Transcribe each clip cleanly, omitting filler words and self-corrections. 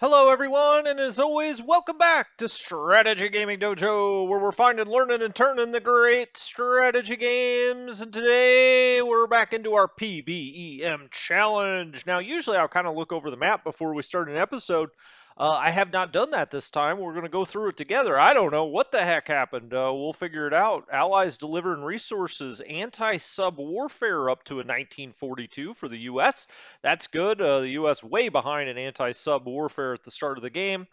Hello, everyone, and as always, welcome back to Strategy Gaming Dojo, where we're finding, learning, and turning the great strategy games. And today we're back into our PBEM challenge. Now, usually I'll kind of look over the map before we start an episode. I have not done that this time. We're going to go through it together. I don't know what the heck happened. We'll figure it out. Allies delivering resources, anti-sub warfare up to a 1942 for the U.S. That's good. The U.S. way behind in anti-sub warfare at the start of the game.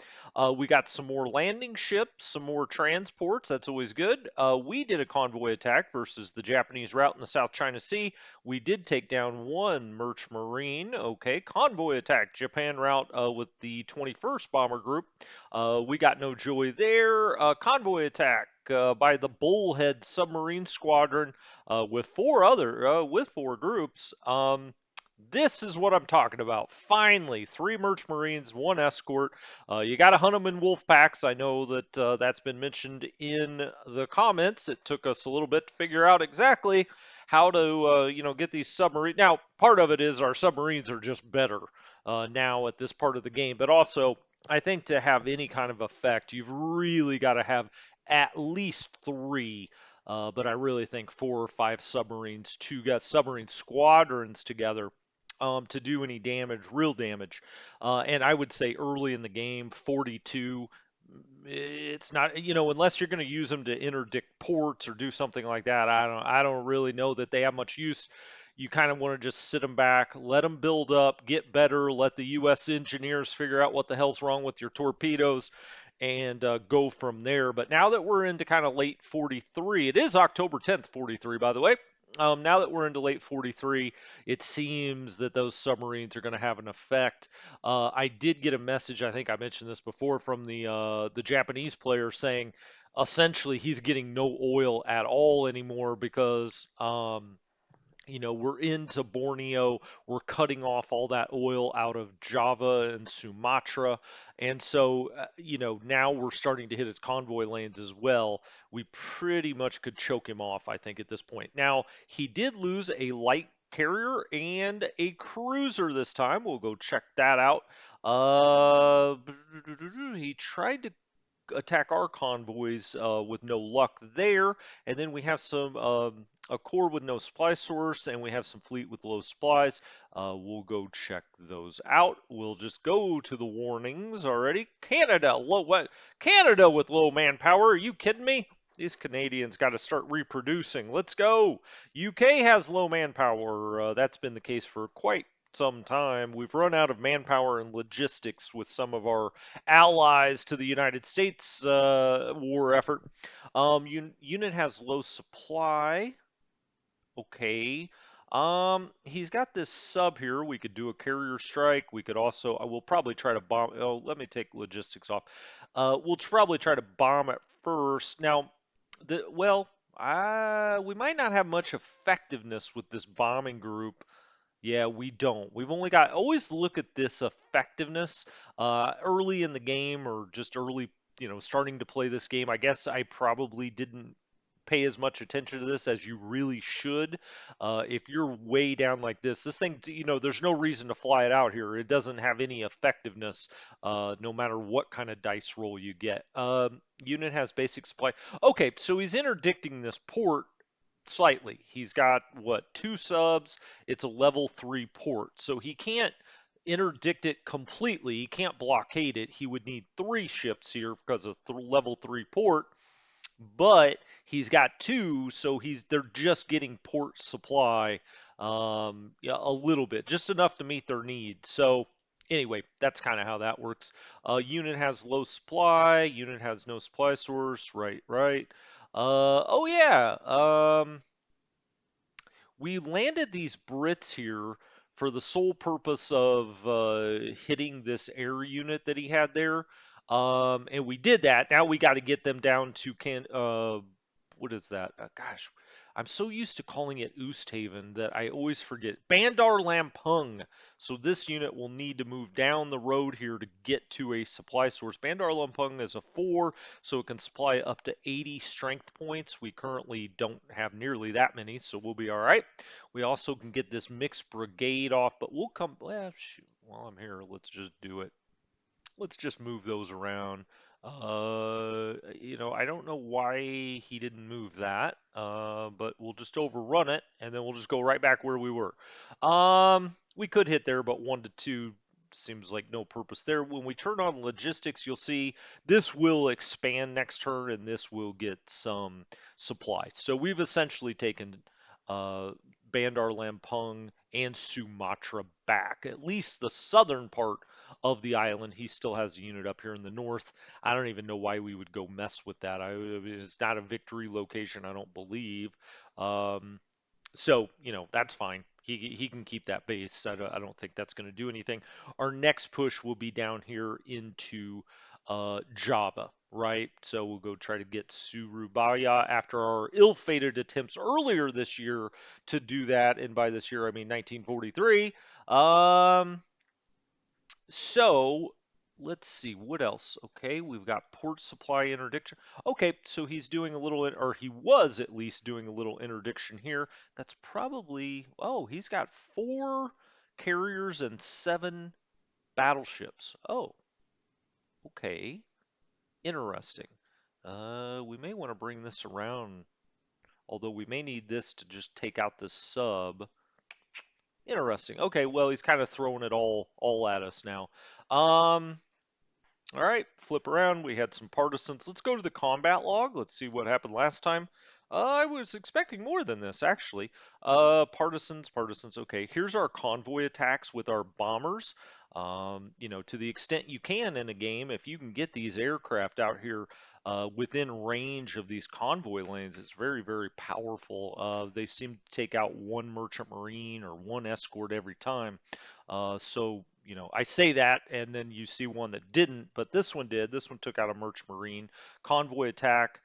We got some more landing ships, some more transports. That's always good. We did a convoy attack versus the Japanese route in the South China Sea. We did take down one merch marine. Okay, convoy attack, Japan route with the 21st Bomber Group. We got no joy there. Convoy attack by the Bullhead Submarine Squadron with four groups. This is what I'm talking about. Finally, three merch marines, one escort. You got to hunt them in wolf packs. I know that that's been mentioned in the comments. It took us a little bit to figure out exactly how to, get these submarines. Now, part of it is our submarines are just better now at this part of the game, but also I think to have any kind of effect, you've really got to have at least three. But I really think four or five submarines, submarine squadrons together to do any damage, real damage. And I would say early in the game, 42. It's not, unless you're going to use them to interdict ports or do something like that. I don't really know that they have much use. You kind of want to just sit them back, let them build up, get better, let the U.S. engineers figure out what the hell's wrong with your torpedoes, and go from there. But now that we're into kind of late 43, it is October 10th, 43, by the way. Now that we're into late 43, it seems that those submarines are going to have an effect. I did get a message, I think I mentioned this before, from the Japanese player saying essentially he's getting no oil at all anymore because we're into Borneo. We're cutting off all that oil out of Java and Sumatra. And so, now we're starting to hit his convoy lanes as well. We pretty much could choke him off, I think, at this point. Now, he did lose a light carrier and a cruiser this time. We'll go check that out. Uh, he tried to attack our convoys with no luck there. And then we have a core with no supply source, and we have some fleet with low supplies. We'll go check those out. We'll just go to the warnings already. Canada with low manpower? Are you kidding me? These Canadians got to start reproducing. Let's go. UK has low manpower. That's been the case for quite some time. We've run out of manpower and logistics with some of our allies to the United States war effort. Unit has low supply. Okay. He's got this sub here. We could do a carrier strike. We could also, I will probably try to bomb. Oh, let me take logistics off. We'll probably try to bomb it first. Now, we might not have much effectiveness with this bombing group. Yeah, we don't. We've only got, always look at this effectiveness early in the game or just early, starting to play this game. I guess I probably didn't pay as much attention to this as you really should. If you're way down like this thing, there's no reason to fly it out here. It doesn't have any effectiveness, no matter what kind of dice roll you get. Unit has basic supply. Okay, so he's interdicting this port slightly. He's got what, two subs? It's a level 3 port. So he can't interdict it completely. He can't blockade it. He would need three ships here because of level 3 port, but he's got two, so they're just getting port supply, yeah, a little bit, just enough to meet their needs. So anyway, that's kind of how that works. Unit has low supply. Unit has no supply source. Right, right. Oh yeah. We landed these Brits here for the sole purpose of hitting this air unit that he had there. And we did that. Now we got to get them down to what is that? Gosh, I'm so used to calling it Oosthaven that I always forget. Bandar Lampung. So this unit will need to move down the road here to get to a supply source. Bandar Lampung is a 4, so it can supply up to 80 strength points. We currently don't have nearly that many, so we'll be all right. We also can get this mixed brigade off, but we'll come. Well, shoot, while I'm here, let's just do it. let's just move those around. I don't know why he didn't move that, but we'll just overrun it, and then we'll just go right back where we were. We could hit there, but 1 to 2 seems like no purpose there. When we turn on logistics, you'll see this will expand next turn, and this will get some supply. So we've essentially taken uh, Bandar Lampung and Sumatra back, at least the southern part of the island. He still has a unit up here in the north. I don't even know why we would go mess with that. It's not a victory location, I don't believe. Um, so that's fine. He can keep that base. I don't think that's going to do anything. Our next push will be down here into Java, right? So we'll go try to get Surabaya after our ill-fated attempts earlier this year to do that. And by this year, I mean 1943. So let's see what else. Okay, we've got port supply interdiction. Okay, so he's doing a little, or he was at least doing a little interdiction here. That's probably, oh, he's got 4 carriers and 7 battleships. Oh, okay, interesting. We may want to bring this around, although we may need this to just take out this sub. Interesting. Okay, well, he's kind of throwing it all at us now. Um, All right, flip around. We had some partisans. Let's go to the combat log. Let's see what happened last time. I was expecting more than this, actually. Partisans. Okay, here's our convoy attacks with our bombers. To the extent you can in a game, if you can get these aircraft out here within range of these convoy lanes, it's very, very powerful. They seem to take out 1 merchant marine or 1 escort every time. I say that, and then you see one that didn't, but this one did. This one took out a merchant marine. Convoy attack.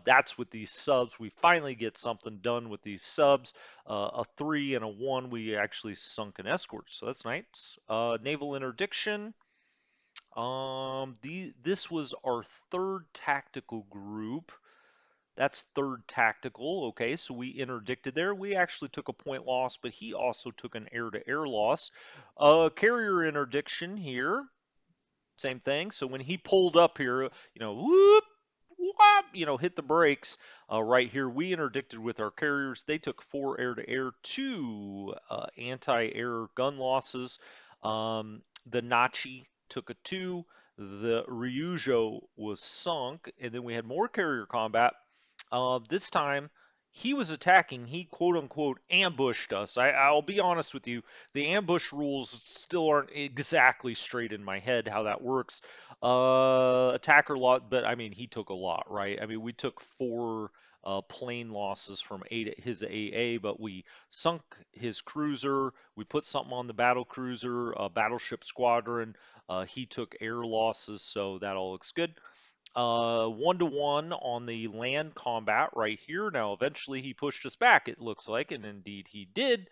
That's with these subs. We finally get something done with these subs. A 3 and a 1, we actually sunk an escort, so that's nice. Naval interdiction. This was our third tactical group. That's third tactical. Okay, so we interdicted there. We actually took a point loss, but he also took an air-to-air loss. Carrier interdiction here. Same thing. So when he pulled up here, whoop, whoop, hit the brakes right here. We interdicted with our carriers. They took 4 air-to-air, 2 anti-air gun losses. The Nachi took a 2. The Ryujo was sunk, and then we had more carrier combat. This time, he was attacking. He quote unquote ambushed us. I'll be honest with you. The ambush rules still aren't exactly straight in my head how that works. Attacker lot, but I mean he took a lot, right? I mean we took 4 plane losses from his AA, but we sunk his cruiser. We put something on the battle cruiser, battleship squadron. He took air losses, so that all looks good. 1 to 1 on the land combat right here. Now, eventually he pushed us back, it looks like, and indeed he did.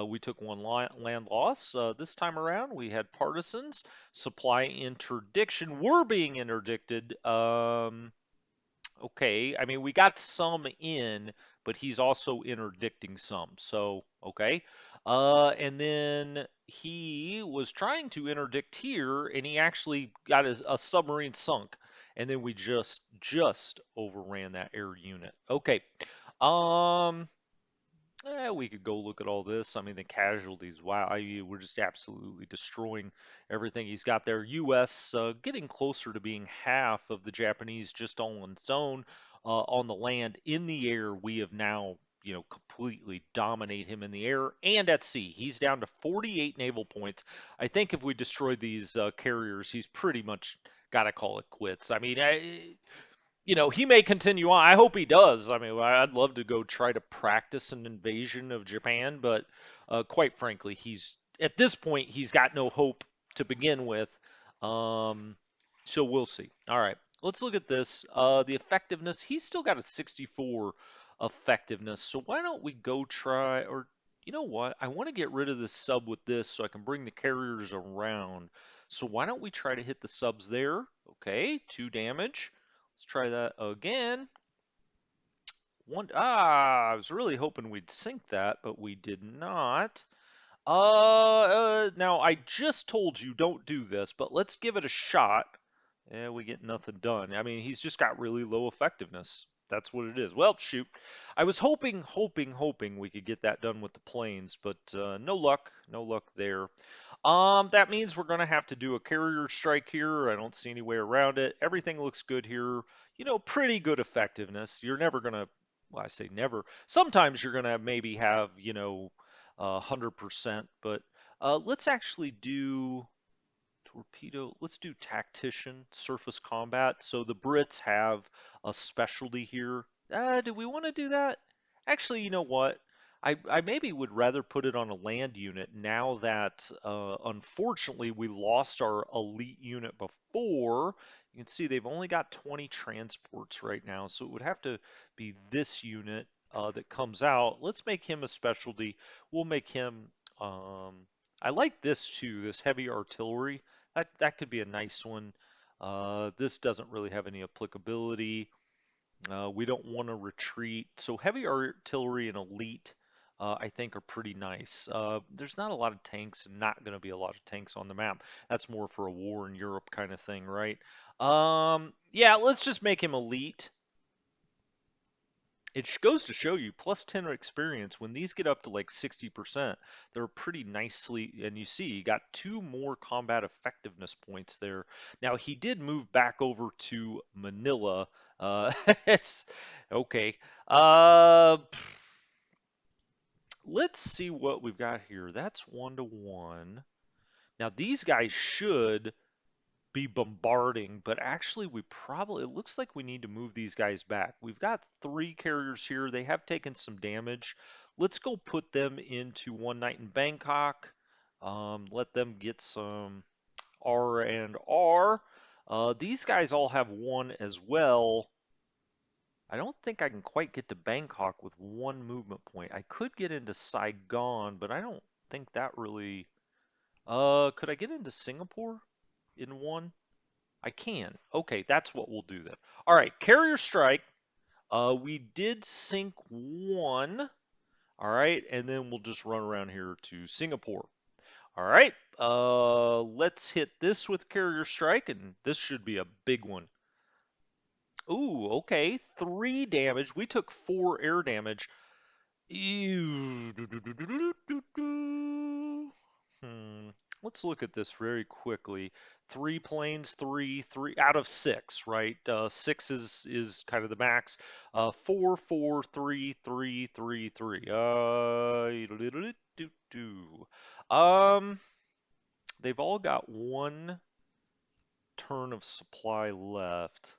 We took 1 land loss. This time around, we had partisans. Supply interdiction. We're being interdicted. Okay, I mean, we got some in, but he's also interdicting some. So, okay. And then he was trying to interdict here, and he actually got a submarine sunk. And then we just overran that air unit. Okay. Um, we could go look at all this. I mean, the casualties, wow, we're just absolutely destroying everything he's got there. U.S. Getting closer to being half of the Japanese just on its own. On the land, in the air, we have now, completely dominate him in the air and at sea. He's down to 48 naval points. I think if we destroy these carriers, he's pretty much got to call it quits. I mean, he may continue on. I hope he does. I mean, I'd love to go try to practice an invasion of Japan, but quite frankly, he's at this point he's got no hope to begin with. Um, so we'll see. All right, let's look at this. The effectiveness. He's still got a 64 effectiveness. So why don't we go try? Or you know what? I want to get rid of this sub with this so I can bring the carriers around. So why don't we try to hit the subs there? Okay, 2 damage. Let's try that again. I was really hoping we'd sink that, but we did not. Now I just told you don't do this, but let's give it a shot. And we get nothing done. I mean, he's just got really low effectiveness. That's what it is. Well, shoot. I was hoping we could get that done with the planes, but no luck. No luck there. That means we're going to have to do a carrier strike here. I don't see any way around it. Everything looks good here. You know, pretty good effectiveness. You're never going to, well, I say never. Sometimes you're going to maybe have, 100%, but let's actually do torpedo. Let's do tactician, surface combat. So the Brits have a specialty here. Do we want to do that? Actually, you know what? I maybe would rather put it on a land unit now that unfortunately we lost our elite unit before. You can see they've only got 20 transports right now, so it would have to be this unit that comes out. Let's make him a specialty. We'll make him. I like this too, this heavy artillery. That could be a nice one. This doesn't really have any applicability. We don't want to retreat. So heavy artillery and elite, I think, are pretty nice. There's not a lot of tanks and not going to be a lot of tanks on the map. That's more for a war in Europe kind of thing, right? Yeah, let's just make him elite. It goes to show you plus 10 experience when these get up to like 60%, they're pretty nicely, and you see he got two more combat effectiveness points there. Now he did move back over to Manila. It's okay. Uh, let's see what we've got here. That's 1-to-1. Now these guys should be bombarding, but actually we probably, it looks like we need to move these guys back. We've got three carriers here. They have taken some damage. Let's go put them into One Night in Bangkok. Let them get some R and R. These guys all have one as well. I don't think I can quite get to Bangkok with one movement point. I could get into Saigon, but I don't think that really. Could I get into Singapore in one? I can. Okay, that's what we'll do then. All right, carrier strike. We did sink one. All right, and then we'll just run around here to Singapore. All right, let's hit this with carrier strike, and this should be a big one. Ooh, okay, 3 damage. We took 4 air damage. Ew. Hmm. Let's look at this very quickly. 3 planes, three out of six, right? Six is kind of the max. 4, 4, 3, 3, 3, 3. Um, they've all got one turn of supply left.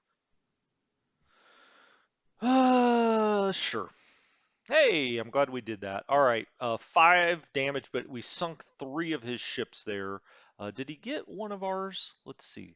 Sure. Hey, I'm glad we did that. All right, 5 damage, but we sunk 3 of his ships there. Did he get one of ours? Let's see.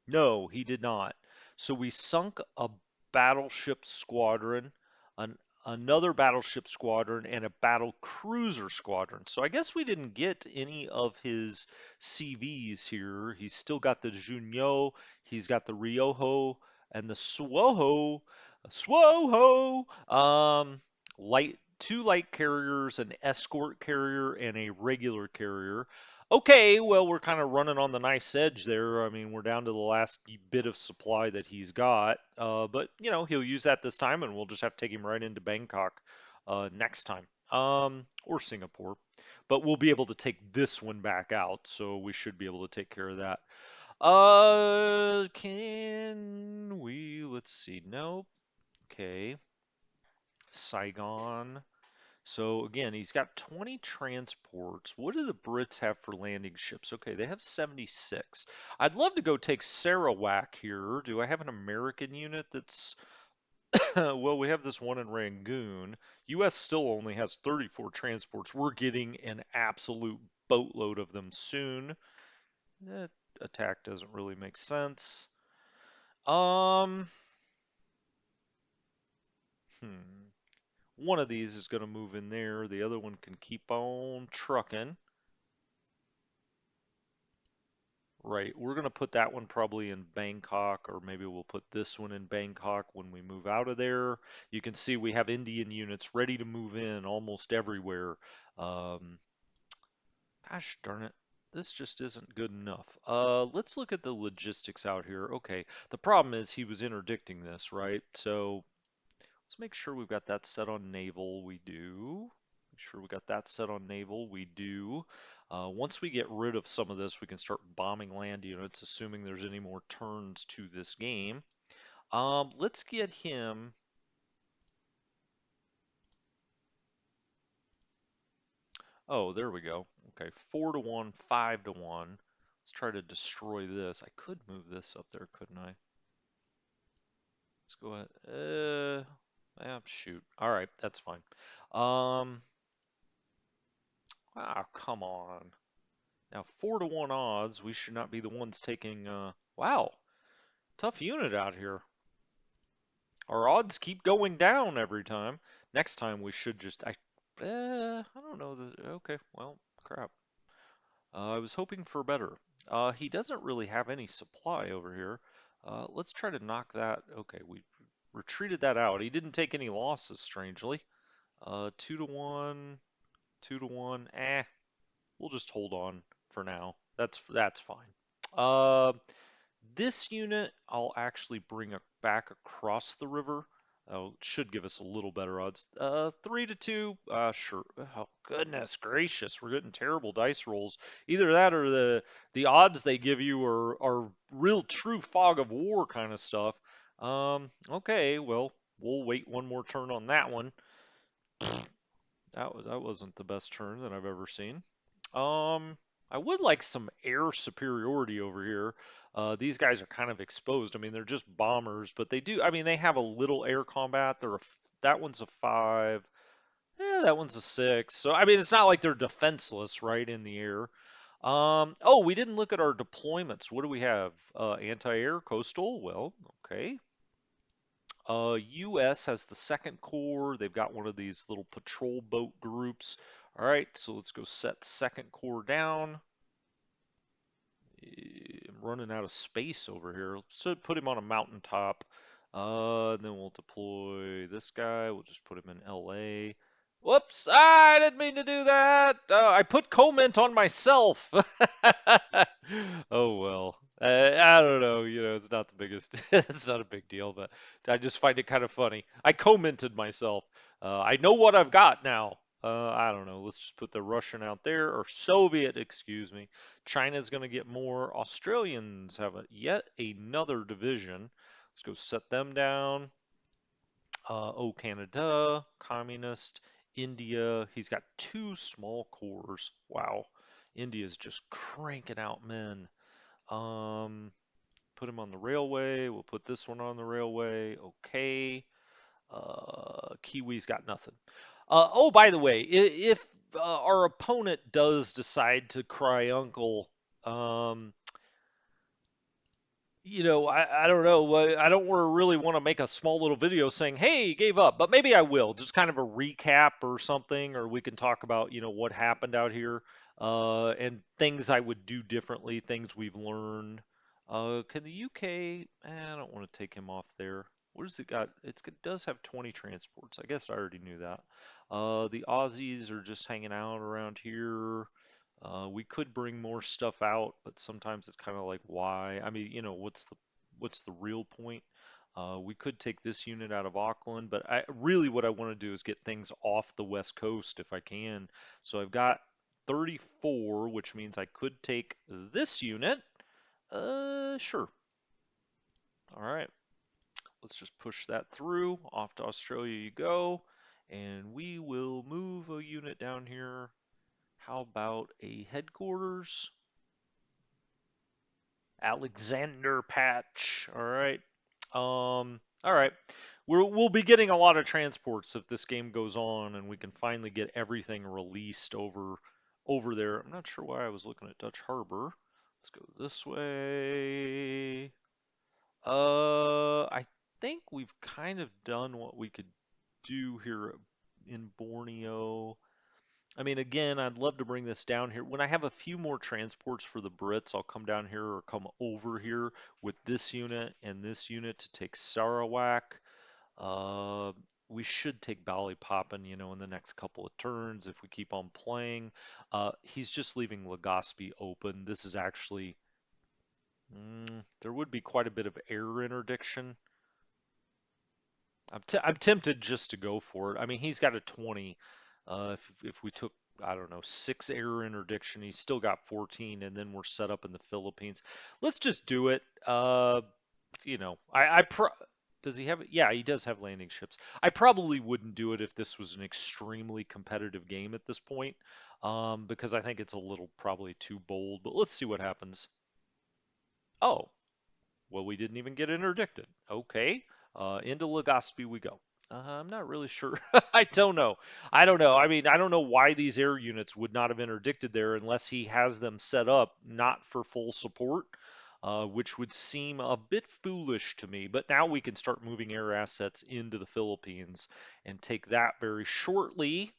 No, he did not. So we sunk a battleship squadron, an, another battleship squadron, and a battle cruiser squadron. So I guess we didn't get any of his CVs here. He's still got the Junyo, he's got the Ryoho, and the Swoho. Swoho! Two light carriers, an escort carrier, and a regular carrier. Okay, well, we're kind of running on the knife's edge there. I mean, we're down to the last bit of supply that he's got. But, he'll use that this time, and we'll just have to take him right into Bangkok next time. Or Singapore. But we'll be able to take this one back out, so we should be able to take care of that. Can we? Let's see. Nope. Okay. Saigon. So again, he's got 20 transports. What do the Brits have for landing ships? Okay, they have 76. I'd love to go take Sarawak here. Do I have an American unit that's well, we have this one in Rangoon. US still only has 34 transports. We're getting an absolute boatload of them soon. That attack doesn't really make sense. Um, hmm. One of these is going to move in there. The other one can keep on trucking. Right, we're going to put that one probably in Bangkok, or maybe we'll put this one in Bangkok when we move out of there. You can see we have Indian units ready to move in almost everywhere. Um, Gosh darn it. This just isn't good enough. Let's look at the logistics out here. Okay, the problem is he was interdicting this, right? So let's make sure we've got that set on naval. We do. Make sure we got that set on naval. We do. Once we get rid of some of this, we can start bombing land units, assuming there's any more turns to this game. Let's get him. Oh, there we go. Okay, 4-1, 5-1. Let's try to destroy this. I could move this up there, couldn't I? Let's go ahead. Shoot. All right, that's fine. Um, come on. Now 4-1 odds. We should not be the ones taking. Wow, tough unit out here. Our odds keep going down every time. Next time we should just. I don't know. Okay, well, crap. I was hoping for better. He doesn't really have any supply over here. Let's try to knock that. Okay, we retreated that out. He didn't take any losses, strangely. 2-1, 2-1. We'll just hold on for now. That's fine. Uh, this unit I'll actually bring back across the river. Oh, it should give us a little better odds. 3-2. Sure. Oh goodness gracious, we're getting terrible dice rolls. Either that or the odds they give you are real true fog of war kind of stuff. Okay, well we'll wait one more turn on that one. That wasn't the best turn that I've ever seen. Um, I would like some air superiority over here. These guys are kind of exposed. I mean, they're just bombers, but they do. I mean, they have a little air combat. That one's a 5. Yeah, that one's a 6. So I mean, it's not like they're defenseless, right, in the air. Oh, we didn't look at our deployments. What do we have? Anti-air, coastal. Well, okay. US has the second corps. They've got one of these little patrol boat groups. All right, so let's go set second corps down. I'm running out of space over here. So put him on a mountaintop. And then we'll deploy this guy. We'll just put him in LA. Whoops! I didn't mean to do that. I put comment on myself. Oh well. I don't know. It's not the biggest. It's not a big deal, but I just find it kind of funny. I commented myself. I know what I've got now. I don't know. Let's just put the Russian out there, or Soviet, excuse me. China's going to get more. Australians have yet another division. Let's go set them down. Oh, Canada, Communist, India. He's got 2 small corps. Wow. India's just cranking out men. Um, Put him on the railway. We'll put this one on the railway. Okay. Kiwi's got nothing. Oh, by the way, if our opponent does decide to cry uncle, um, I don't know. I don't really want to make a small little video saying, "Hey, he gave up," but maybe I will. Just kind of a recap or something, or we can talk about, what happened out here, and things I would do differently, things we've learned. Can the UK? I don't want to take him off there. What does it got? It does have 20 transports. I guess I already knew that. The Aussies are just hanging out around here. We could bring more stuff out, but sometimes it's kind of like why? I mean, what's the real point? We could take this unit out of Auckland, but really what I want to do is get things off the West Coast if I can. So I've got 34, which means I could take this unit. Sure. All right. Let's just push that through. Off to Australia you go. And we will move a unit down here. How about a headquarters? Alexander Patch. All right. All right. We'll be getting a lot of transports if this game goes on and we can finally get everything released over there. I'm not sure why I was looking at Dutch Harbor. Let's go this way. I think we've kind of done what we could do here in Borneo. I mean, again, I'd love to bring this down here. When I have a few more transports for the Brits, I'll come down here or come over here with this unit and this unit to take Sarawak. we should take Bally Poppin, in the next couple of turns if we keep on playing. He's just leaving Legaspi open. This is actually, there would be quite a bit of error interdiction. I'm tempted just to go for it. I mean, he's got a 20. If we took, I don't know, 6 error interdiction, he's still got 14, and then we're set up in the Philippines. Let's just do it. I does he have it? Yeah, he does have landing ships. I probably wouldn't do it if this was an extremely competitive game at this point, because I think it's a little probably too bold. But let's see what happens. Oh, well, we didn't even get interdicted. Okay, into Legaspi we go. I'm not really sure. I don't know. I don't know. I mean, I don't know why these air units would not have interdicted there unless he has them set up not for full support, which would seem a bit foolish to me. But now we can start moving air assets into the Philippines and take that very shortly.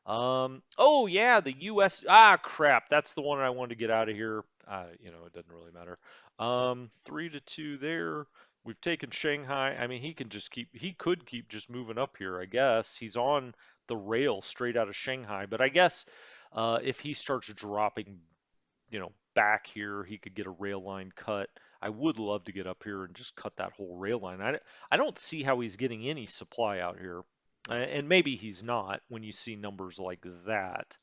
Oh yeah, the U.S. Ah, crap. That's the one I wanted to get out of here. It doesn't really matter. 3-2 there. We've taken Shanghai. I mean, he could keep just moving up here, I guess. He's on the rail straight out of Shanghai, but I guess if he starts dropping, back here, he could get a rail line cut. I would love to get up here and just cut that whole rail line. I don't see how he's getting any supply out here. And maybe he's not when you see numbers like that.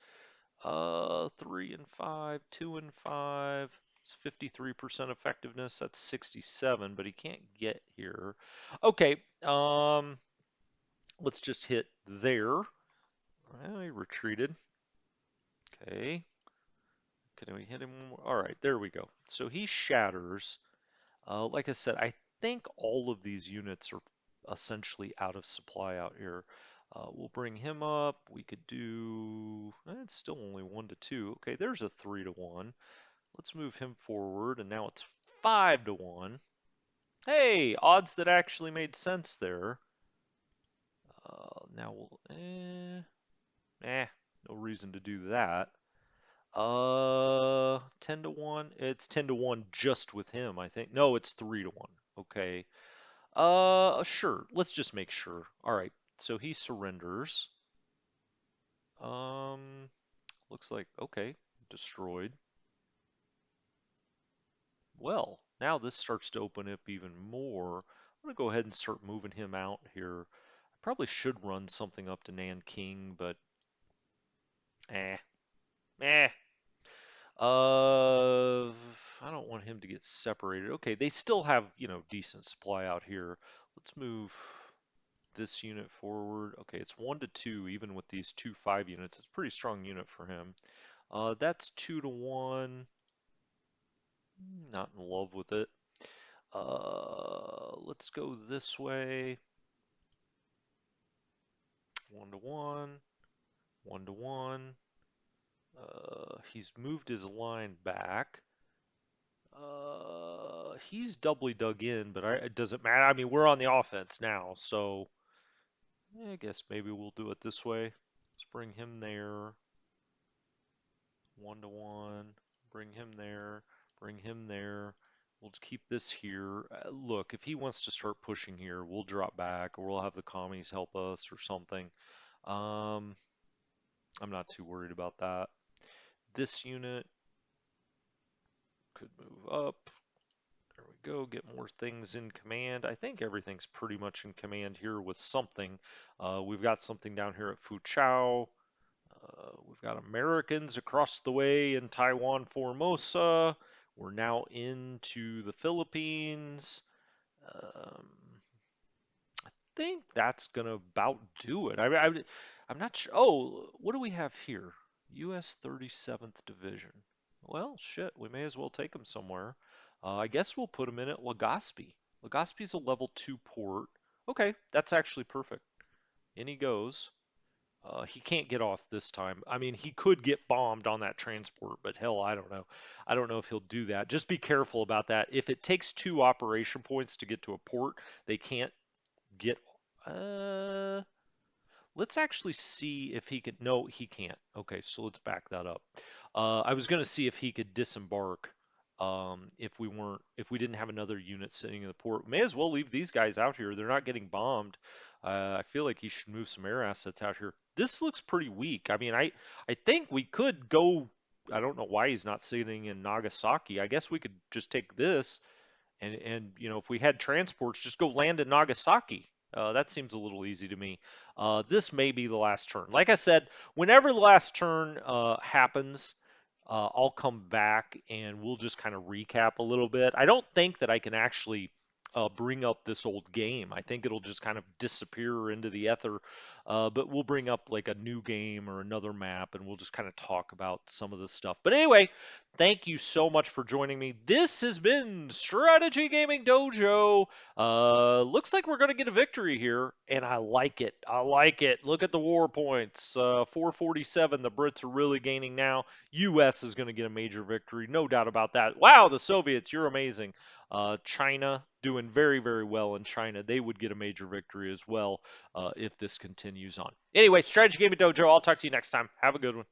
3 and 5, 2 and 5. It's 53% effectiveness. That's 67, but he can't get here. Okay, let's just hit there. Well, he retreated. Okay. Can we hit him? All right, there we go. So he shatters. Like I said, I think all of these units are essentially out of supply out here. We'll bring him up. We could do, it's still only 1-2. Okay, there's a 3-1. Let's move him forward, and now it's 5-1. Hey, odds that actually made sense there. Now we'll, no reason to do that. 10-1. It's 10-1 just with him, I think. No, it's 3-1. Okay. Sure. Let's just make sure. All right. So he surrenders. Um, looks like okay, destroyed. Well, now this starts to open up even more. I'm gonna go ahead and start moving him out here. I probably should run something up to Nanking, but eh, eh. I don't want him to get separated. Okay, they still have, decent supply out here. Let's move this unit forward. Okay, it's 1-2, even with these 2-5 units. It's a pretty strong unit for him. That's 2-1. Not in love with it. Let's go this way. 1-1. 1-1. He's moved his line back. He's doubly dug in, but it doesn't matter. I mean, we're on the offense now, so I guess maybe we'll do it this way. Let's bring him there. 1-1. Bring him there. Bring him there. We'll just keep this here. Look, if he wants to start pushing here, we'll drop back, or we'll have the commies help us or something. Um, I'm not too worried about that. This unit could move up. There we go, get more things in command. I think everything's pretty much in command here with something. We've got something down here at Foochow. We've got Americans across the way in Taiwan, Formosa. We're now into the Philippines. Um, I think that's gonna about do it. I'm not sure. Oh, what do we have here? U.S. 37th Division. Well, shit, we may as well take them somewhere. I guess we'll put them in at Legazpi. Legazpi's a level 2 port. Okay, that's actually perfect. In he goes. He can't get off this time. I mean, he could get bombed on that transport, but hell, I don't know. I don't know if he'll do that. Just be careful about that. If it takes 2 operation points to get to a port, they can't get. Uh, let's actually see if he could. No, he can't. Okay, so let's back that up. I was going to see if he could disembark. if we didn't have another unit sitting in the port. May as well leave these guys out here. They're not getting bombed. I feel like he should move some air assets out here. This looks pretty weak. I mean, I think we could go. I don't know why he's not sitting in Nagasaki. I guess we could just take this and if we had transports, just go land in Nagasaki. That seems a little easy to me. This may be the last turn. Like I said, whenever the last turn happens, I'll come back and we'll just kind of recap a little bit. I don't think that I can actually bring up this old game. I think it'll just kind of disappear into the ether. But we'll bring up like a new game or another map and we'll just kind of talk about some of this stuff. But anyway, thank you so much for joining me. This has been Strategy Gaming Dojo. Looks like we're going to get a victory here, and I like it. I like it. Look at the war points. 447. The Brits are really gaining now. U.S. is going to get a major victory, no doubt about that. Wow, the Soviets, you're amazing. China doing very, very well in China. They would get a major victory as well if this continues on. Anyway, Strategy Gaming Dojo. I'll talk to you next time. Have a good one.